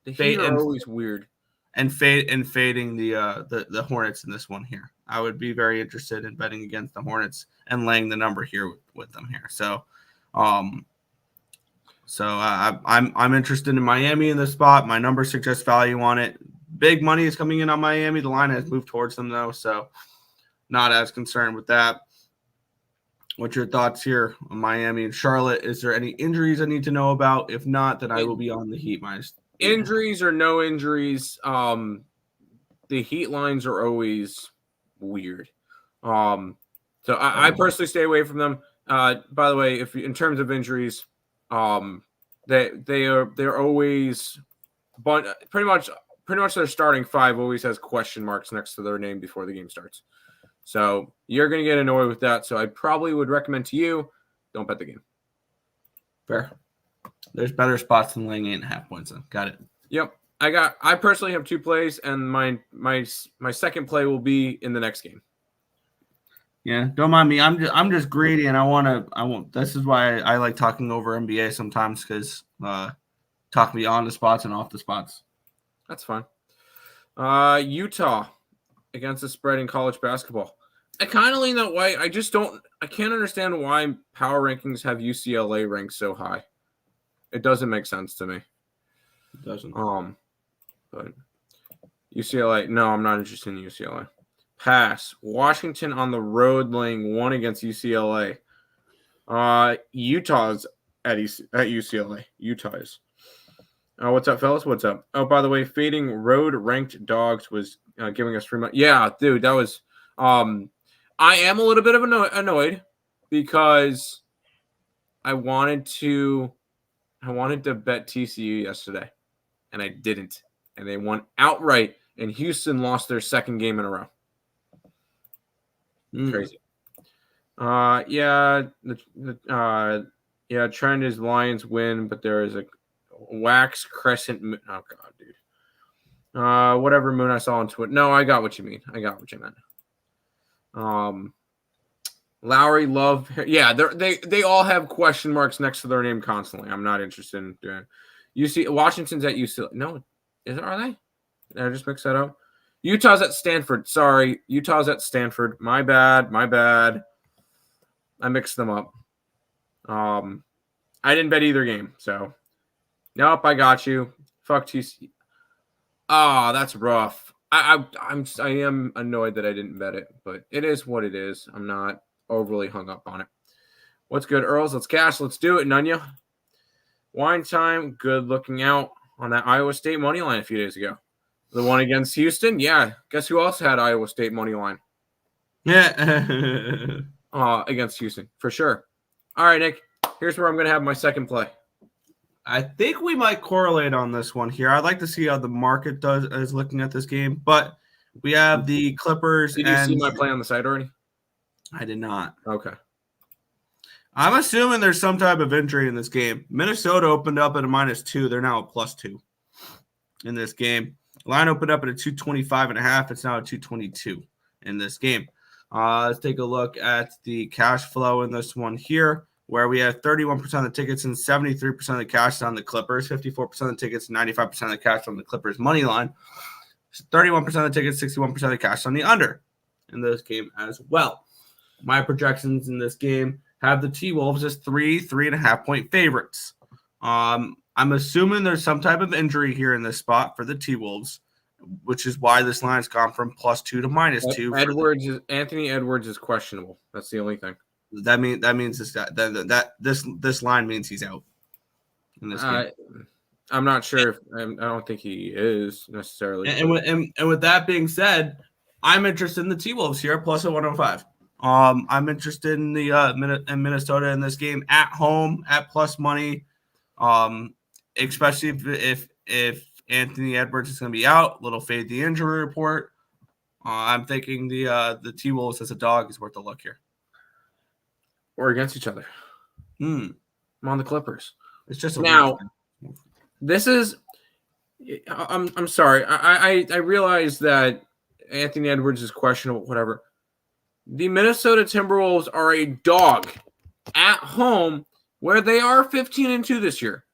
The Heat are always weird. And fading the Hornets in this one here. I would be very interested in betting against the Hornets and laying the number here with them here. So, I'm interested in Miami in this spot. My number suggests value on it. Big money is coming in on Miami. The line has moved towards them though, so not as concerned with that. What's your thoughts here on Miami and Charlotte? Is there any injuries I need to know about? If not, then I will be on the Heat minus. Injuries or no injuries, the Heat lines are always weird. So I personally stay away from them. By the way, if in terms of injuries, they're always, but pretty much their starting five always has question marks next to their name before the game starts. So you're going to get annoyed with that. So I probably would recommend to you, don't bet the game. Fair. There's better spots than laying 8.5 points in. Got it. Yep. I personally have two plays, and my second play will be in the next game. Yeah, don't mind me. I'm just greedy, and I want. This is why I like talking over NBA sometimes, because talking beyond the spots and off the spots. That's fine. Utah against the spread in college basketball. I kind of lean that way. I can't understand why power rankings have UCLA ranked so high. It doesn't make sense to me. It doesn't. But UCLA, no, I'm not interested in UCLA. Pass. Washington on the road laying 1 against UCLA. Utah's at UCLA. Utah is. What's up, fellas? What's up? Oh, by the way, fading road ranked dogs was giving us free money. Yeah, dude, that was. I am a little bit of annoyed because I wanted to bet TCU yesterday, and I didn't, and they won outright. And Houston lost their second game in a row. Crazy. Trend is Lions win, but there is a wax crescent moon. Oh god, dude. Whatever moon I saw on Twitter. No, I got what you mean. I got what you meant. Lowry, Love. Yeah, they all have question marks next to their name constantly. I'm not interested in doing it. You see, Washington's at UCLA. No, are they? Did I just mix that up? Utah's at Stanford. Sorry, Utah's at Stanford. My bad. I mixed them up. I didn't bet either game, so nope. I got you. Fuck TC. Oh, that's rough. I am annoyed that I didn't bet it, but it is what it is. I'm not overly hung up on it. What's good, Earls? Let's cash. Let's do it, Nunya. Wine time. Good looking out on that Iowa State money line a few days ago. The one against Houston. Yeah. Guess who else had Iowa State money line? Yeah. Against Houston for sure. All right, Nick. Here's where I'm going to have my second play. I think we might correlate on this one here. I'd like to see how the market is looking at this game, but we have the Clippers. Did you see my play on the site already? I did not. Okay. I'm assuming there's some type of injury in this game. Minnesota opened up at a -2. They're now a +2 in this game. Line opened up at a 225.5. It's now a 222 in this game. Let's take a look at the cash flow in this one here, where we have 31% of the tickets and 73% of the cash on the Clippers, 54% of the tickets, 95% of the cash on the Clippers money line, 31% of the tickets, 61% of the cash on the under in this game as well. My projections in this game have the T-Wolves as 3.5 point favorites. I'm assuming there's some type of injury here in this spot for the T-Wolves, which is why this line's gone from +2 to -2. Anthony Edwards is questionable. That's the only thing. That means this line means he's out in this game. I'm not sure. I don't think he is necessarily. And with that being said, I'm interested in the T-Wolves here at +105. I'm interested in the in Minnesota in this game at home at plus money, especially if Anthony Edwards is going to be out. Little fade the injury report. I'm thinking the T-Wolves as a dog is worth a look here. Or against each other. I'm on the Clippers. It's just now. This is. I'm sorry. I realize that Anthony Edwards is questionable. Whatever. The Minnesota Timberwolves are a dog at home, where they are 15-2 this year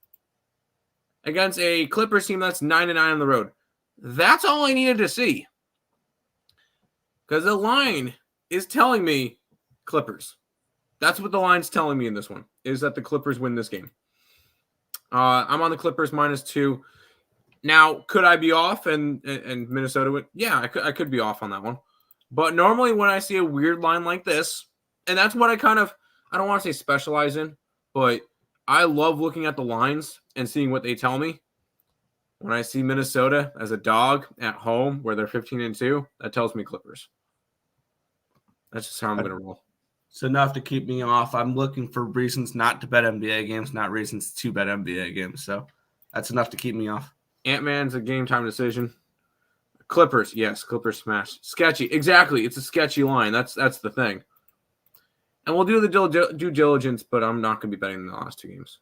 against a Clippers team that's 9-9 on the road. That's all I needed to see, because the line is telling me Clippers. That's what the line's telling me in this one, is that the Clippers win this game. I'm on the Clippers -2. Now, could I be off and Minnesota win? Yeah, I could be off on that one. But normally when I see a weird line like this, and that's what I don't want to say specialize in, but I love looking at the lines and seeing what they tell me. When I see Minnesota as a dog at home where they're 15-2, that tells me Clippers. That's just how I'm going to roll. It's enough to keep me off. I'm looking for reasons not to bet NBA games, not reasons to bet NBA games. So that's enough to keep me off. Ant-Man's a game time decision. Clippers, yes, Clippers smash. Sketchy, exactly. It's a sketchy line. That's the thing. And we'll do the due diligence, but I'm not going to be betting the last two games.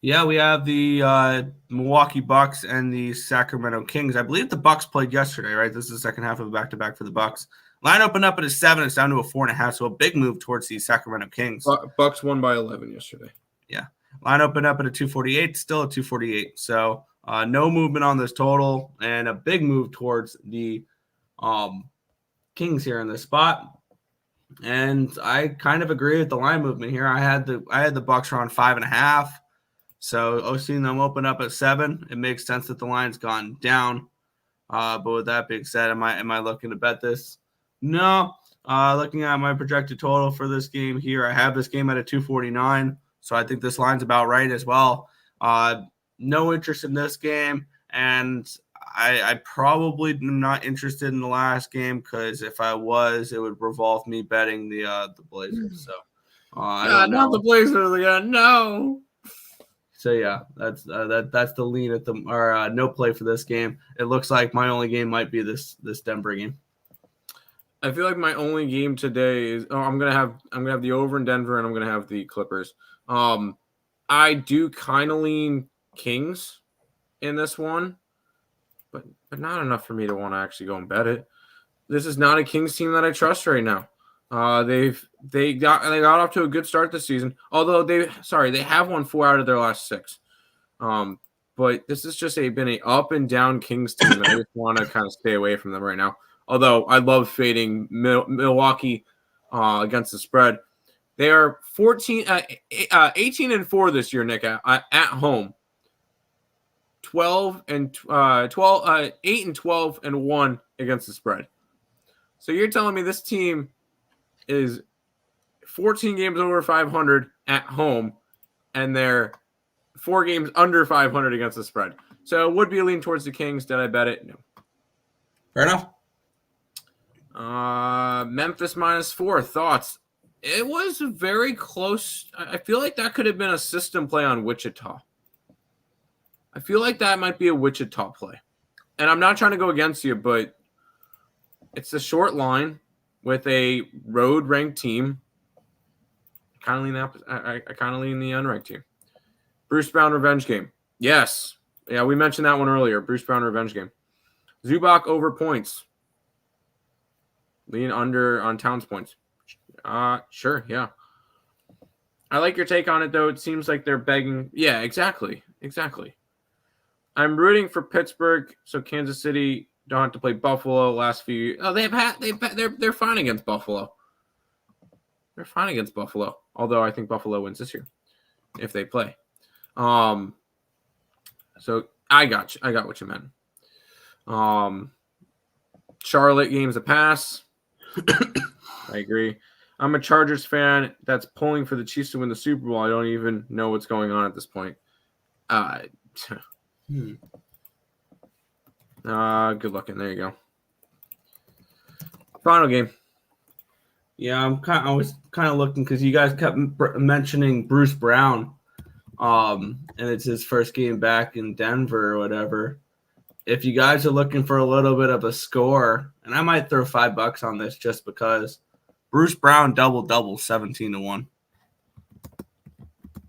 Yeah, we have the Milwaukee Bucks and the Sacramento Kings. I believe the Bucks played yesterday, right? This is the second half of a back-to-back for the Bucks. Line opened up at a 7. It's down to a 4.5, so a big move towards the Sacramento Kings. Bucks won by 11 yesterday. Yeah. Line opened up at a 248, still a 248. So no movement on this total, and a big move towards the Kings here in this spot. And I kind of agree with the line movement here. I had the Bucks around 5.5. So seeing them open up at 7, it makes sense that the line's gone down. But with that being said, am I looking to bet this? No. Looking at my projected total for this game here, I have this game at a 249. So I think this line's about right as well. No interest in this game, and I probably am not interested in the last game, because if I was, it would revolve me betting the Blazers. So I don't know. Not the Blazers again. No. So yeah, that's the lean at the no play for this game. It looks like my only game might be this Denver game. I feel like my only game today is I'm gonna have the over in Denver, and I'm gonna have the Clippers. I do kind of lean Kings in this one, but not enough for me to want to actually go and bet it. This is not a Kings team that I trust right now. They got off to a good start this season, although they have won 4 out of their last 6. But this has just been a up and down Kings team, and I just want to kind of stay away from them right now. Although I love fading Milwaukee against the spread. They are 18-4 this year, Nick, at home. 8-12-1 against the spread. So you're telling me this team is 14 games over 500 at home, and they're 4 games under 500 against the spread. So it would be a lean towards the Kings. Did I bet it? No. Fair enough. Memphis -4. Thoughts? It was very close. I feel like that could have been a system play on Wichita. I feel like that might be a Wichita play. And I'm not trying to go against you, but it's a short line with a road-ranked team. I kind of lean the unranked team. Bruce Brown revenge game. Yes. Yeah, we mentioned that one earlier. Bruce Brown revenge game. Zubac over points. Lean under on Towns points. Sure, yeah. I like your take on it, though. It seems like they're begging. Yeah, exactly. I'm rooting for Pittsburgh, so Kansas City don't have to play Buffalo last few years. Oh, they're fine against Buffalo. They're fine against Buffalo. Although I think Buffalo wins this year if they play. So I got you. I got what you meant. Charlotte game's a pass. I agree. I'm a Chargers fan that's pulling for the Chiefs to win the Super Bowl. I don't even know what's going on at this point. Good looking. There you go. Final game. Yeah, I was kind of looking because you guys kept mentioning Bruce Brown, and it's his first game back in Denver or whatever. If you guys are looking for a little bit of a score, and I might throw $5 on this just because Bruce Brown double 17-1.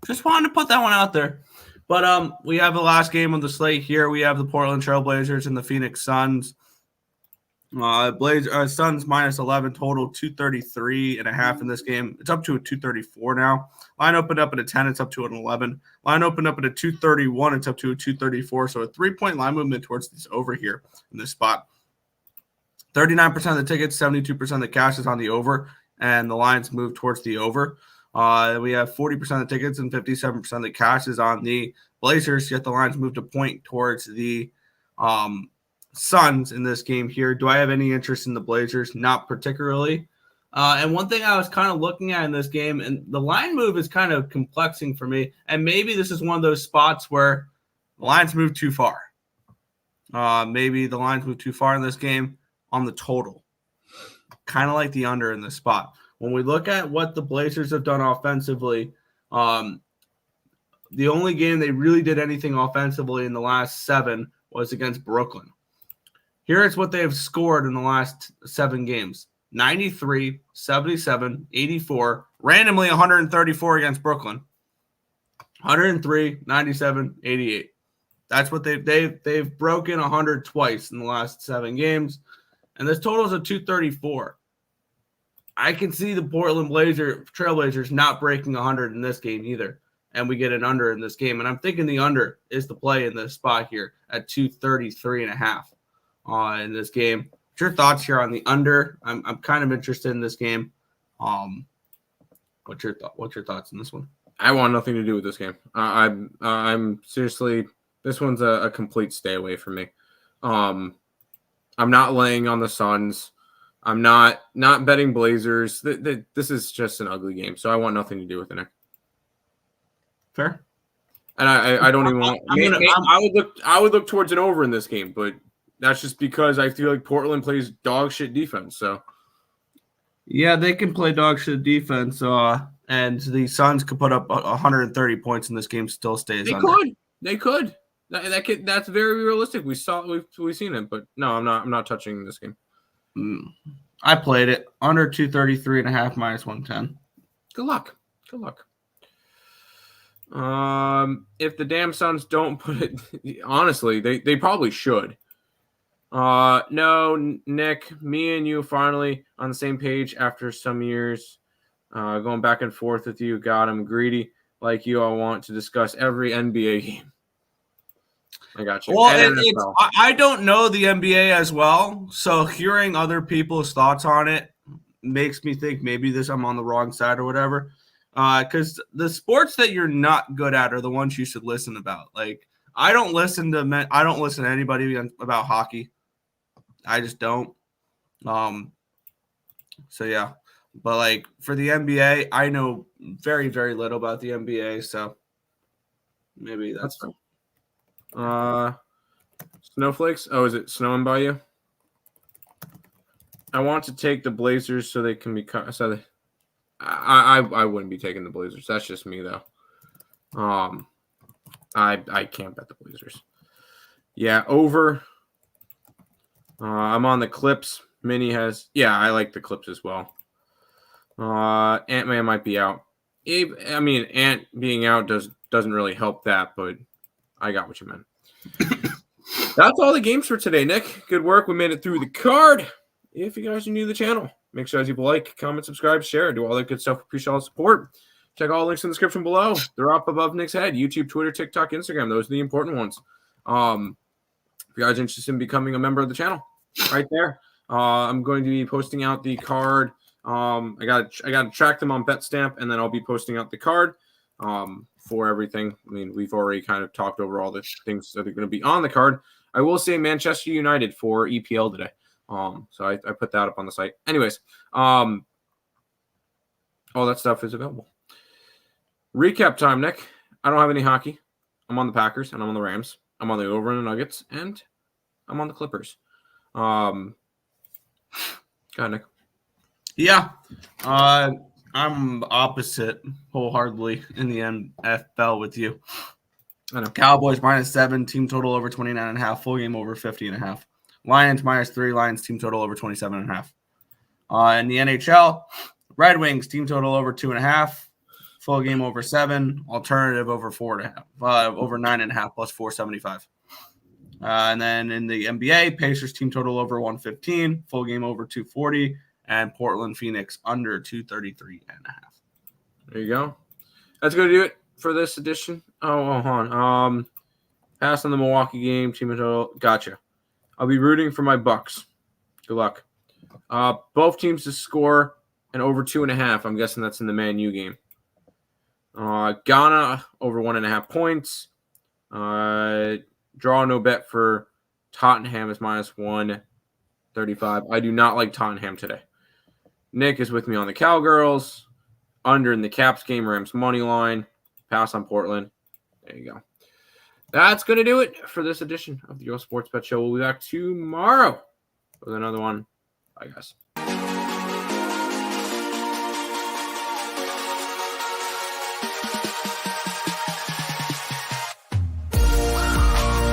Just wanted to put that one out there. But we have the last game on the slate here. We have the Portland Trailblazers and the Phoenix Suns. Suns -11 total, 233.5 in this game. It's up to a 234 now. Line opened up at a 10. It's up to an 11. Line opened up at a 231. It's up to a 234. So a 3-point line movement towards this over here in this spot. 39% of the tickets, 72% of the cash is on the over, and the lines move towards the over. We have 40% of the tickets and 57% of the cash is on the Blazers, yet the lines moved a point towards the Suns in this game here. Do I have any interest in the Blazers? Not particularly. And one thing I was kind of looking at in this game, and the line move is kind of complexing for me, and maybe this is one of those spots where the lines move too far. Maybe the lines move too far in this game on the total. Kind of like the under in this spot. When we look at what the Blazers have done offensively, the only game they really did anything offensively in the last 7 was against Brooklyn. Here is what they have scored in the last 7 games. 93, 77, 84, randomly 134 against Brooklyn. 103, 97, 88. That's what they've broken 100 twice in the last 7 games. And this total is a 234. I can see the Portland Trailblazers not breaking 100 in this game either. And we get an under in this game. And I'm thinking the under is the play in this spot here at 233.5 in this game. What's your thoughts here on the under? I'm kind of interested in this game. What's your thoughts on this one? I want nothing to do with this game. I'm seriously, this one's a complete stay away from me. I'm not laying on the Suns. I'm not betting Blazers. This is just an ugly game, so I want nothing to do with it. Fair. And I don't even want. I would look towards an over in this game, but that's just because I feel like Portland plays dog shit defense. So yeah, they can play dog shit defense. And the Suns could put up 130 points in this game. Still stays. They could. That's very realistic. We've seen it, but no, I'm not touching this game. I played it under 233.5 -110. Good luck. If the damn Suns don't put it, honestly, they probably should. No, Nick, me and you finally on the same page after some years, going back and forth with you. God, I'm greedy like you. I want to discuss every NBA game. I got you. Well, I don't know the NBA as well, so hearing other people's thoughts on it makes me think maybe I'm on the wrong side or whatever. Because the sports that you're not good at are the ones you should listen about. Like I don't listen to anybody about hockey. I just don't. So yeah, But like for the NBA, I know very, very little about the NBA, so maybe that's fine. Snowflakes. Oh, is it snowing by you? I want to take the Blazers so they can be I wouldn't be taking the Blazers. That's just me though. I can't bet the Blazers. Yeah, over. I'm on the Clips. Minnie has. Yeah, I like the Clips as well. Ant-Man might be out. I mean, Ant being out doesn't really help that, but I got what you meant. That's all the games for today, Nick. Good work. We made it through the card. If you guys are new to the channel, make sure you like, comment, subscribe, share, do all that good stuff. Appreciate all the support. Check all the links in the description below. They're up above Nick's head. YouTube, Twitter, TikTok, Instagram. Those are the important ones. If you guys are interested in becoming a member of the channel, right there. I'm going to be posting out the card. I got to track them on BetStamp, and then I'll be posting out the card for everything. I mean, we've already kind of talked over all the things that are going to be on the card. I will say Manchester United for EPL today. So I put that up on the site. Anyways, all that stuff is available. Recap time, Nick. I don't have any hockey. I'm on the Packers and I'm on the Rams. I'm on the over and the Nuggets and I'm on the Clippers. Go ahead, Nick. Yeah. I'm opposite wholeheartedly in the NFL with you. I know. Cowboys -7, team total over 29.5, full game over 50.5. Lions -3, Lions team total over 27.5. In the NHL, Red Wings team total over 2.5, full game over 7, alternative over 4.5, over 9.5 plus 475. And then in the NBA, Pacers team total over 115, full game over 240, and Portland Phoenix under 233.5. There you go. That's going to do it for this edition. Oh, hold on. Pass on the Milwaukee game. Team total. Gotcha. I'll be rooting for my Bucks. Good luck. Both teams to score and over 2.5. I'm guessing that's in the Man U game. Ghana over 1.5 points. Draw no bet for Tottenham is -135. I do not like Tottenham today. Nick is with me on the Cowgirls. Under in the Caps game, Rams money line. Pass on Portland. There you go. That's going to do it for this edition of the Earle Sports Bet Show. We'll be back tomorrow with another one. Bye, guys.